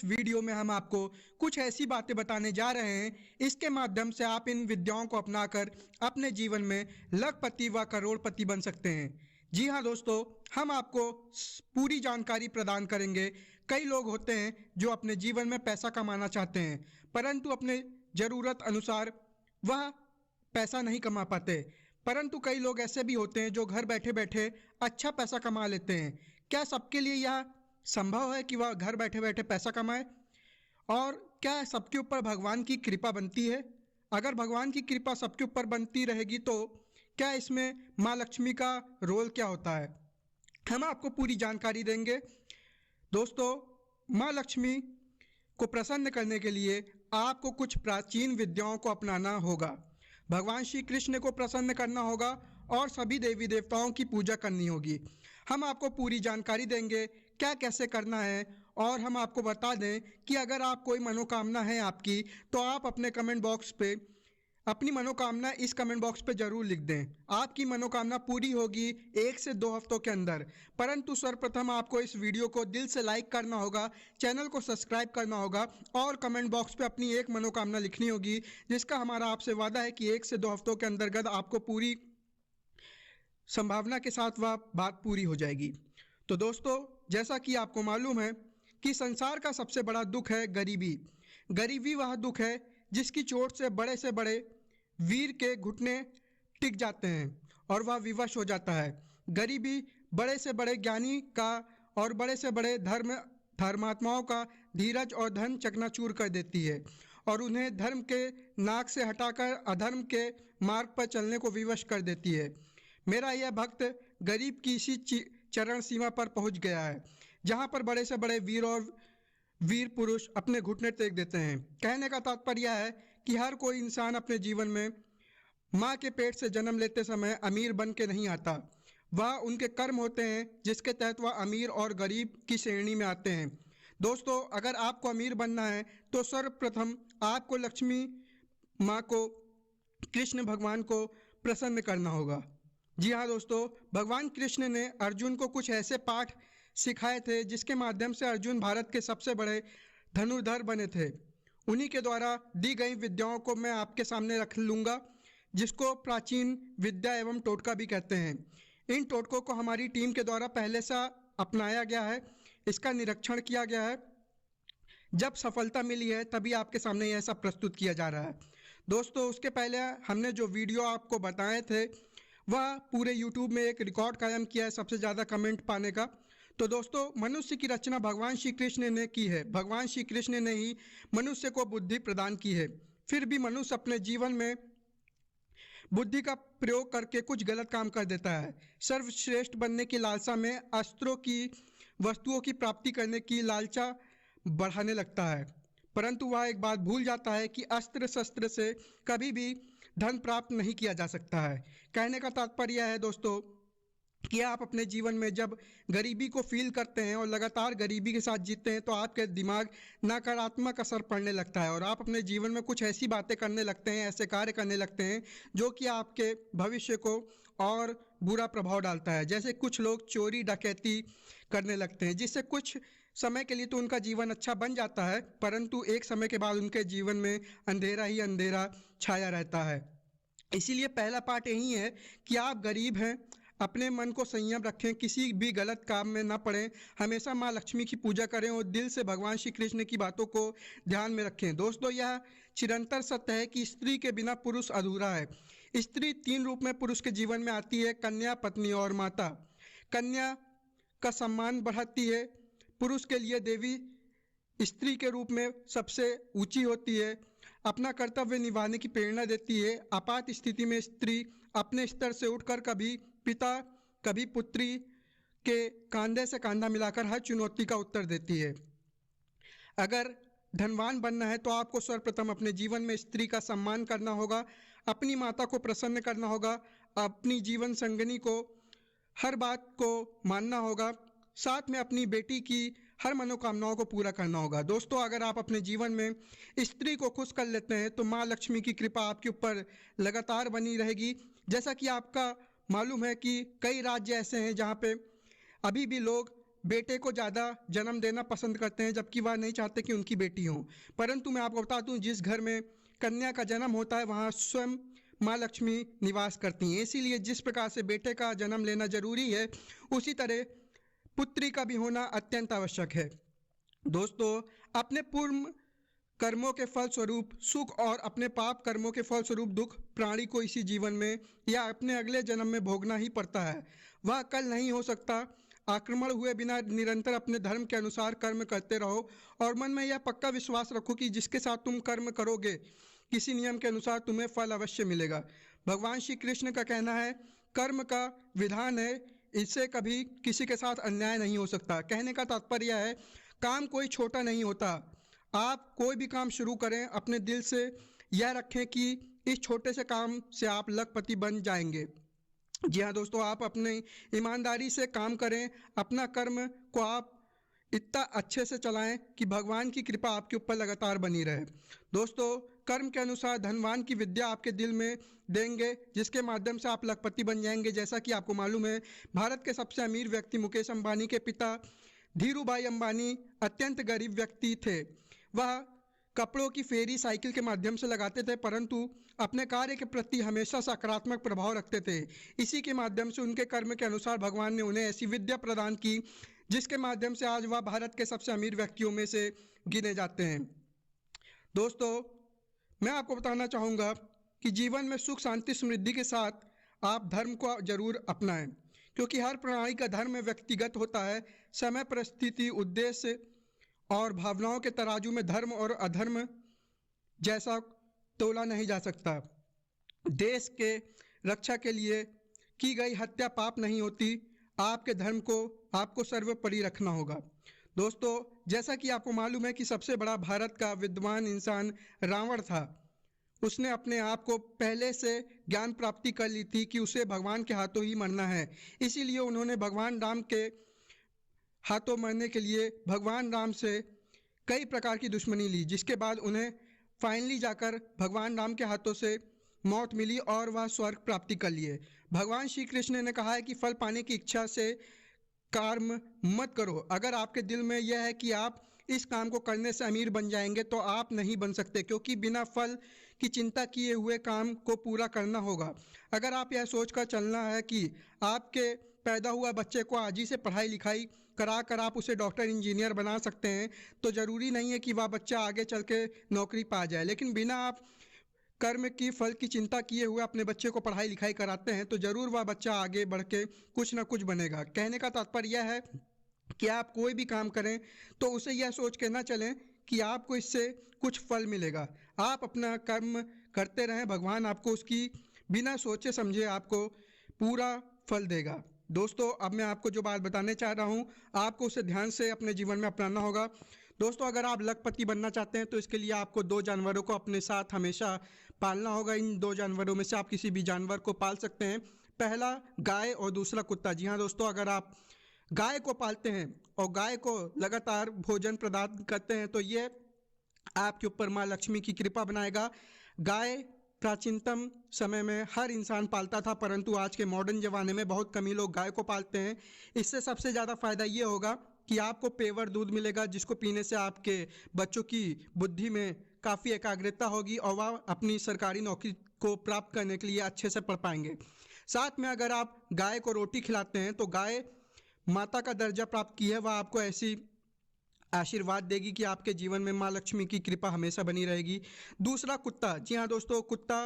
इस वीडियो में हम आपको कुछ ऐसी बातें बताने जा रहे हैं, इसके माध्यम से आप इन विद्याओं को अपनाकर अपने जीवन में लखपति व करोड़पति बन सकते हैं। जी हाँ दोस्तों, हम आपको पूरी जानकारी प्रदान करेंगे। कई लोग होते हैं जो अपने जीवन में पैसा कमाना चाहते हैं, परंतु अपने ज़रूरत अनुसार वह पैसा नहीं कमा पाते। परंतु कई लोग ऐसे भी होते हैं जो घर बैठे बैठे अच्छा पैसा कमा लेते हैं। क्या सबके लिए यह संभव है कि वह घर बैठे बैठे पैसा कमाए? और क्या सबके ऊपर भगवान की कृपा बनती है? अगर भगवान की कृपा सबके ऊपर बनती रहेगी तो क्या इसमें माँ लक्ष्मी का रोल क्या होता है, हम आपको पूरी जानकारी देंगे। दोस्तों, माँ लक्ष्मी को प्रसन्न करने के लिए आपको कुछ प्राचीन विद्याओं को अपनाना होगा। भगवान श्री कृष्ण को प्रसन्न करना होगा और सभी देवी देवताओं की पूजा करनी होगी। हम आपको पूरी जानकारी देंगे क्या कैसे करना है, और हम आपको बता दें कि अगर आप कोई मनोकामना है आपकी, तो आप अपने कमेंट बॉक्स पे अपनी मनोकामना इस कमेंट बॉक्स पे ज़रूर लिख दें। आपकी मनोकामना पूरी होगी 1 से 2 हफ्तों के अंदर। परंतु सर्वप्रथम आपको इस वीडियो को दिल से लाइक करना होगा, चैनल को सब्सक्राइब करना होगा और कमेंट बॉक्स पे अपनी एक मनोकामना लिखनी होगी, जिसका हमारा आपसे वादा है कि 1 से 2 हफ्तों के अंतर्गत आपको पूरी संभावना के साथ वह बात पूरी हो जाएगी। तो दोस्तों, जैसा कि आपको मालूम है कि संसार का सबसे बड़ा दुख है गरीबी। गरीबी वह दुख है जिसकी चोट से बड़े वीर के घुटने टिक जाते हैं और वह विवश हो जाता है। गरीबी बड़े से बड़े ज्ञानी का और बड़े से बड़े धर्मात्माओं का धीरज और धन चकनाचूर कर देती है और उन्हें धर्म के नाक से हटाकर अधर्म के मार्ग पर चलने को विवश कर देती है। मेरा यह भक्त गरीब की इसी चरण सीमा पर पहुंच गया है, जहां पर बड़े से बड़े वीर पुरुष अपने घुटने टेक देते हैं। कहने का तात्पर्य है कि हर कोई इंसान अपने जीवन में माँ के पेट से जन्म लेते समय अमीर बन के नहीं आता। वह उनके कर्म होते हैं जिसके तहत वह अमीर और गरीब की श्रेणी में आते हैं। दोस्तों, अगर आपको अमीर बनना है तो सर्वप्रथम आपको लक्ष्मी माँ को, कृष्ण भगवान को प्रसन्न करना होगा। जी हाँ दोस्तों, भगवान कृष्ण ने अर्जुन को कुछ ऐसे पाठ सिखाए थे जिसके माध्यम से अर्जुन भारत के सबसे बड़े धनुर्धर बने थे। उन्हीं के द्वारा दी गई विद्याओं को मैं आपके सामने रख लूँगा, जिसको प्राचीन विद्या एवं टोटका भी कहते हैं। इन टोटकों को हमारी टीम के द्वारा पहले से अपनाया गया है, इसका निरीक्षण किया गया है। जब सफलता मिली है तभी आपके सामने यह सब प्रस्तुत किया जा रहा है। दोस्तों, उसके पहले हमने जो वीडियो आपको बताए थे वह पूरे YouTube में एक रिकॉर्ड कायम किया है सबसे ज़्यादा कमेंट पाने का। तो दोस्तों, मनुष्य की रचना भगवान श्री कृष्ण ने की है। भगवान श्री कृष्ण ने ही मनुष्य को बुद्धि प्रदान की है। फिर भी मनुष्य अपने जीवन में बुद्धि का प्रयोग करके कुछ गलत काम कर देता है। सर्वश्रेष्ठ बनने की लालसा में अस्त्रों की वस्तुओं की प्राप्ति करने की लालसा बढ़ाने लगता है, परंतु वह एक बात भूल जाता है कि अस्त्र शस्त्र से कभी भी धन प्राप्त नहीं किया जा सकता है। कहने का तात्पर्य है दोस्तों कि आप अपने जीवन में जब गरीबी को फील करते हैं और लगातार गरीबी के साथ जीते हैं तो आपके दिमाग नकारात्मक असर पड़ने लगता है और आप अपने जीवन में कुछ ऐसी बातें करने लगते हैं, ऐसे कार्य करने लगते हैं जो कि आपके भविष्य को और बुरा प्रभाव डालता है। जैसे कुछ लोग चोरी डकैती करने लगते हैं, जिससे कुछ समय के लिए तो उनका जीवन अच्छा बन जाता है, परंतु एक समय के बाद उनके जीवन में अंधेरा ही अंधेरा छाया रहता है। इसीलिए पहला पार्ट यही है कि आप गरीब हैं, अपने मन को संयम रखें, किसी भी गलत काम में न पड़ें, हमेशा माँ लक्ष्मी की पूजा करें और दिल से भगवान श्री कृष्ण की बातों को ध्यान में रखें। दोस्तों, यह चिरंतर सत्य है कि स्त्री के बिना पुरुष अधूरा है। स्त्री 3 रूप में पुरुष के जीवन में आती है, कन्या, पत्नी और माता। कन्या का सम्मान बढ़ाती है, पुरुष के लिए देवी स्त्री के रूप में सबसे ऊंची होती है, अपना कर्तव्य निभाने की प्रेरणा देती है। आपात स्थिति में स्त्री अपने स्तर से उठकर कभी पिता कभी पुत्री के कंधे से कंधा मिलाकर हर चुनौती का उत्तर देती है। अगर धनवान बनना है तो आपको सर्वप्रथम अपने जीवन में स्त्री का सम्मान करना होगा, अपनी माता को प्रसन्न करना होगा, अपनी जीवन संगिनी को हर बात को मानना होगा, साथ में अपनी बेटी की हर मनोकामनाओं को पूरा करना होगा। दोस्तों, अगर आप अपने जीवन में स्त्री को खुश कर लेते हैं तो माँ लक्ष्मी की कृपा आपके ऊपर लगातार बनी रहेगी। जैसा कि आपका मालूम है कि कई राज्य ऐसे हैं जहाँ पे अभी भी लोग बेटे को ज़्यादा जन्म देना पसंद करते हैं, जबकि वह नहीं चाहते कि उनकी बेटी हो। परंतु मैं आपको बता दूं, जिस घर में कन्या का जन्म होता है वहाँ स्वयं माँ लक्ष्मी निवास करती हैं। इसीलिए जिस प्रकार से बेटे का जन्म लेना जरूरी है, उसी तरह पुत्री का भी होना अत्यंत आवश्यक है। दोस्तों, अपने पूर्व कर्मों के फल स्वरूप सुख और अपने पाप कर्मों के फल स्वरूप दुख प्राणी को इसी जीवन में या अपने अगले जन्म में भोगना ही पड़ता है। वह कल नहीं हो सकता। आक्रमण हुए बिना निरंतर अपने धर्म के अनुसार कर्म करते रहो और मन में यह पक्का विश्वास रखो कि जिसके साथ तुम कर्म करोगे, किसी नियम के अनुसार तुम्हें फल अवश्य मिलेगा। भगवान श्री कृष्ण का कहना है, कर्म का विधान है, इससे कभी किसी के साथ अन्याय नहीं हो सकता। कहने का तात्पर्य यह है, काम कोई छोटा नहीं होता। आप कोई भी काम शुरू करें, अपने दिल से यह रखें कि इस छोटे से काम से आप लखपति बन जाएंगे। जी हाँ दोस्तों, आप अपने ईमानदारी से काम करें, अपना कर्म को आप इतना अच्छे से चलाएं कि भगवान की कृपा आपके ऊपर लगातार बनी रहे। दोस्तों, कर्म के अनुसार धनवान की विद्या आपके दिल में देंगे, जिसके माध्यम से आप लखपति बन जाएंगे। जैसा कि आपको मालूम है, भारत के सबसे अमीर व्यक्ति मुकेश अंबानी के पिता धीरूभाई अंबानी अत्यंत गरीब व्यक्ति थे। वह कपड़ों की फेरी साइकिल के माध्यम से लगाते थे, परंतु अपने कार्य के प्रति हमेशा सकारात्मक प्रभाव रखते थे। इसी के माध्यम से उनके कर्म के अनुसार भगवान ने उन्हें ऐसी विद्या प्रदान की, जिसके माध्यम से आज वह भारत के सबसे अमीर व्यक्तियों में से गिने जाते हैं। दोस्तों, मैं आपको बताना चाहूँगा कि जीवन में सुख शांति समृद्धि के साथ आप धर्म को जरूर अपनाएं, क्योंकि हर प्रणाली का धर्म व्यक्तिगत होता है। समय, परिस्थिति, उद्देश्य और भावनाओं के तराजू में धर्म और अधर्म जैसा तोला नहीं जा सकता। देश के रक्षा के लिए की गई हत्या पाप नहीं होती। आपके धर्म को आपको सर्वोपरि रखना होगा। दोस्तों, जैसा कि आपको मालूम है कि सबसे बड़ा भारत का विद्वान इंसान रावण था। उसने अपने आप को पहले से ज्ञान प्राप्ति कर ली थी कि उसे भगवान के हाथों ही मरना है। इसीलिए उन्होंने भगवान राम के हाथों मरने के लिए भगवान राम से कई प्रकार की दुश्मनी ली, जिसके बाद उन्हें फाइनली जाकर भगवान राम के हाथों से मौत मिली और वह स्वर्ग प्राप्ति कर लिए। भगवान श्री कृष्ण ने कहा है कि फल पाने की इच्छा से कर्म मत करो। अगर आपके दिल में यह है कि आप इस काम को करने से अमीर बन जाएंगे, तो आप नहीं बन सकते, क्योंकि बिना फल की चिंता किए हुए काम को पूरा करना होगा। अगर आप यह सोचकर चलना है कि आपके पैदा हुआ बच्चे को आज ही से पढ़ाई लिखाई करा कर आप उसे डॉक्टर इंजीनियर बना सकते हैं, तो ज़रूरी नहीं है कि वह बच्चा आगे चल के नौकरी पा जाए। लेकिन बिना आप कर्म की फल की चिंता किए हुए अपने बच्चे को पढ़ाई लिखाई कराते हैं, तो ज़रूर वह बच्चा आगे बढ़ के कुछ ना कुछ बनेगा। कहने का तात्पर्य यह है कि आप कोई भी काम करें तो उसे यह सोच के ना चलें कि आपको इससे कुछ फल मिलेगा। आप अपना कर्म करते रहें, भगवान आपको उसकी बिना सोचे समझे आपको पूरा फल देगा। दोस्तों, अब मैं आपको जो बात बताने चाह रहा हूँ, आपको उसे ध्यान से अपने जीवन में अपनाना होगा। दोस्तों, अगर आप लखपति बनना चाहते हैं तो इसके लिए आपको 2 जानवरों को अपने साथ हमेशा पालना होगा। इन 2 जानवरों में से आप किसी भी जानवर को पाल सकते हैं। पहला गाय और दूसरा कुत्ता। जी हाँ दोस्तों, अगर आप गाय को पालते हैं और गाय को लगातार भोजन प्रदान करते हैं, तो ये आपके ऊपर माँ लक्ष्मी की कृपा बनाएगा। गाय प्राचीनतम समय में हर इंसान पालता था, परंतु आज के मॉडर्न ज़माने में बहुत कम ही लोग गाय को पालते हैं। इससे सबसे ज़्यादा फायदा ये होगा कि आपको पेवर दूध मिलेगा, जिसको पीने से आपके बच्चों की बुद्धि में काफ़ी एकाग्रता होगी और वह अपनी सरकारी नौकरी को प्राप्त करने के लिए अच्छे से पढ़ पाएंगे। साथ में अगर आप गाय को रोटी खिलाते हैं, तो गाय माता का दर्जा प्राप्त की है, वह आपको ऐसी आशीर्वाद देगी कि आपके जीवन में माँ लक्ष्मी की कृपा हमेशा बनी रहेगी। दूसरा कुत्ता। जी हाँ दोस्तों, कुत्ता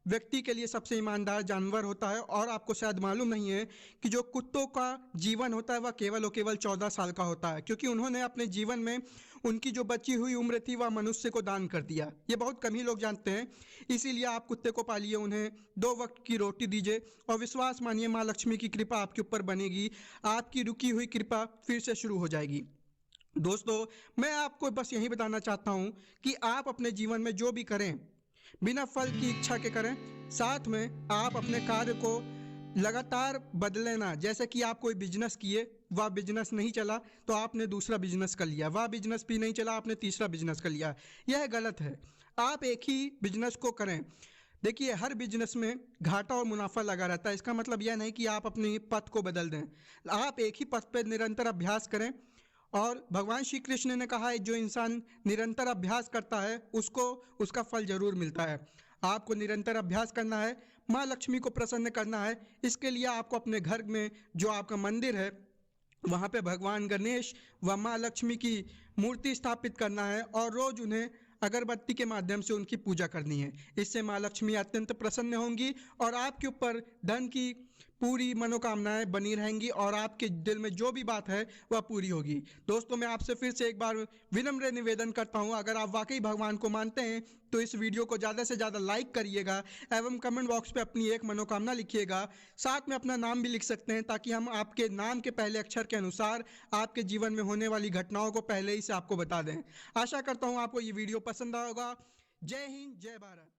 व्यक्ति के लिए सबसे ईमानदार जानवर होता है और आपको शायद मालूम नहीं है कि जो कुत्तों का जीवन होता है वह केवल और केवल 14 साल का होता है, क्योंकि उन्होंने अपने जीवन में उनकी जो बची हुई उम्र थी वह मनुष्य को दान कर दिया। ये बहुत कम ही लोग जानते हैं। इसीलिए आप कुत्ते को पालिए, उन्हें 2 वक्त की रोटी दीजिए और विश्वास मानिए माँ लक्ष्मी की कृपा आपके ऊपर बनेगी। आपकी रुकी हुई कृपा फिर से शुरू हो जाएगी। दोस्तों, मैं आपको बस यही बताना चाहता हूँ कि आप अपने जीवन में जो भी करें बिना फल की इच्छा के करें। साथ में आप अपने कार्य को लगातार बदले ना। जैसे कि आप कोई बिजनेस किए, वह बिजनेस नहीं चला तो आपने दूसरा बिजनेस कर लिया, वह बिजनेस भी नहीं चला आपने तीसरा बिजनेस कर लिया। यह गलत है। आप एक ही बिजनेस को करें। देखिए, हर बिजनेस में घाटा और मुनाफा लगा रहता है। इसका मतलब यह नहीं कि आप अपनी पथ को बदल दें। आप एक ही पथ पे निरंतर अभ्यास करें। और भगवान श्री कृष्ण ने कहा है, जो इंसान निरंतर अभ्यास करता है उसको उसका फल जरूर मिलता है। आपको निरंतर अभ्यास करना है, माँ लक्ष्मी को प्रसन्न करना है। इसके लिए आपको अपने घर में जो आपका मंदिर है वहाँ पे भगवान गणेश व माँ लक्ष्मी की मूर्ति स्थापित करना है और रोज उन्हें अगरबत्ती के माध्यम से उनकी पूजा करनी है। इससे माँ लक्ष्मी अत्यंत प्रसन्न होंगी और आपके ऊपर धन की पूरी मनोकामनाएं बनी रहेंगी और आपके दिल में जो भी बात है वह पूरी होगी। दोस्तों, मैं आपसे फिर से एक बार विनम्र निवेदन करता हूं, अगर आप वाकई भगवान को मानते हैं तो इस वीडियो को ज़्यादा से ज़्यादा लाइक करिएगा एवं कमेंट बॉक्स पे अपनी एक मनोकामना लिखिएगा। साथ में अपना नाम भी लिख सकते हैं ताकि हम आपके नाम के पहले अक्षर के अनुसार आपके जीवन में होने वाली घटनाओं को पहले ही से आपको बता दें। आशा करता हूँ आपको ये वीडियो पसंद आएगा। जय हिंद, जय भारत।